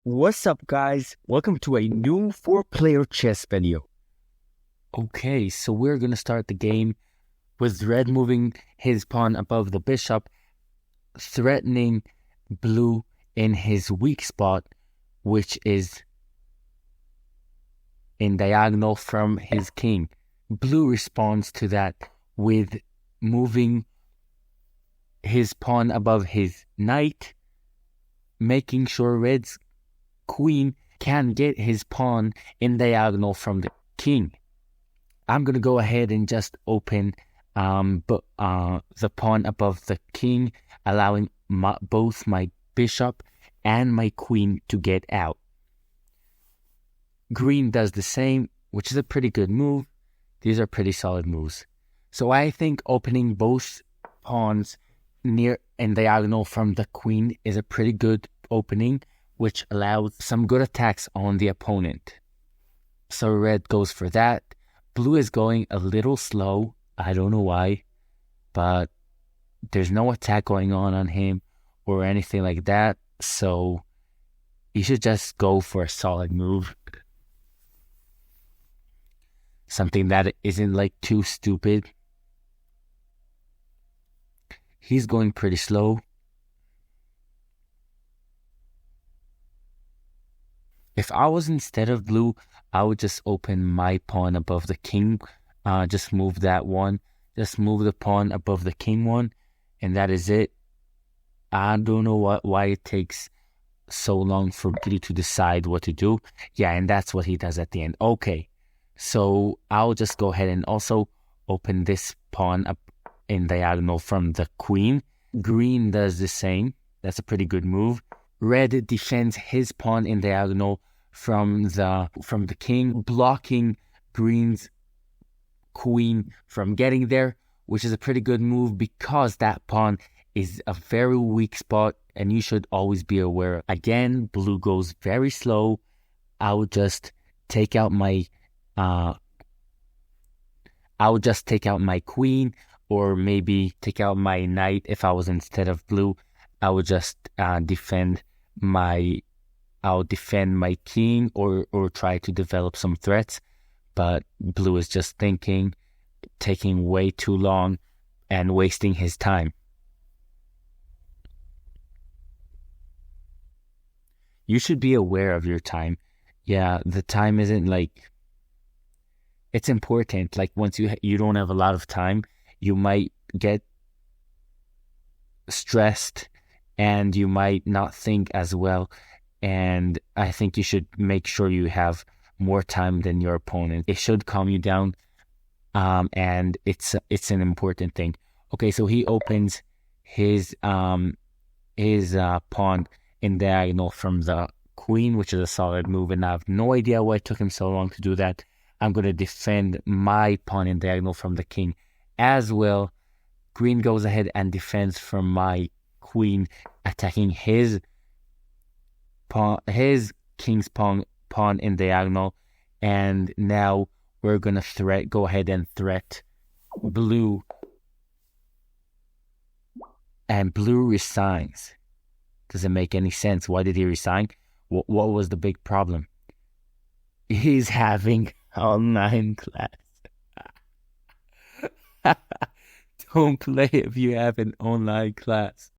What's up, guys? Welcome to a new four-player chess video. Okay, so we're going to start the game with red moving his pawn above the bishop, threatening blue in his weak spot, which is in diagonal from his king. Blue responds to that with moving his pawn above his knight, making sure red's queen can get his pawn in diagonal from the king. I'm going to go ahead and just open the pawn above the king, allowing both my bishop and my queen to get out. Green does the same, which is a pretty good move. These are pretty solid moves. So I think opening both pawns near and diagonal from the queen is a pretty good opening, which allows some good attacks on the opponent. So red goes for that. Blue is going a little slow. I don't know why, but there's no attack going on him or anything like that. So you should just go for a solid move. Something that isn't like too stupid. He's going pretty slow. If I was instead of blue, I would just open my pawn above the king. Just move that one. Just move the pawn above the king one. And that is it. I don't know why it takes so long for blue to decide what to do. Yeah, and that's what he does at the end. Okay, so I'll just go ahead and also open this pawn up in diagonal from the queen. Green does the same. That's a pretty good move. Red defends his pawn in diagonal from the king, blocking green's queen from getting there, which is a pretty good move because that pawn is a very weak spot and you should always be aware. Again, blue goes very slow. I would just take out my queen, or maybe take out my knight. If I was instead of blue, I would just defend my king or try to develop some threats. But blue is just taking way too long and wasting his time. You should be aware of your time. Yeah, the time isn't like, it's important. Like once you don't have a lot of time, you might get stressed and you might not think as well. And I think you should make sure you have more time than your opponent. It should calm you down. And it's an important thing. Okay, so he opens his pawn in diagonal from the queen, which is a solid move, and I have no idea why it took him so long to do that. I'm going to defend my pawn in diagonal from the king as well. Green goes ahead and defends from my queen, attacking his king's pawn in diagonal. And now we're going to go ahead and threat blue. And blue resigns. Doesn't make any sense. Why did he resign? What was the big problem? He's having online class. Don't play if you have an online class.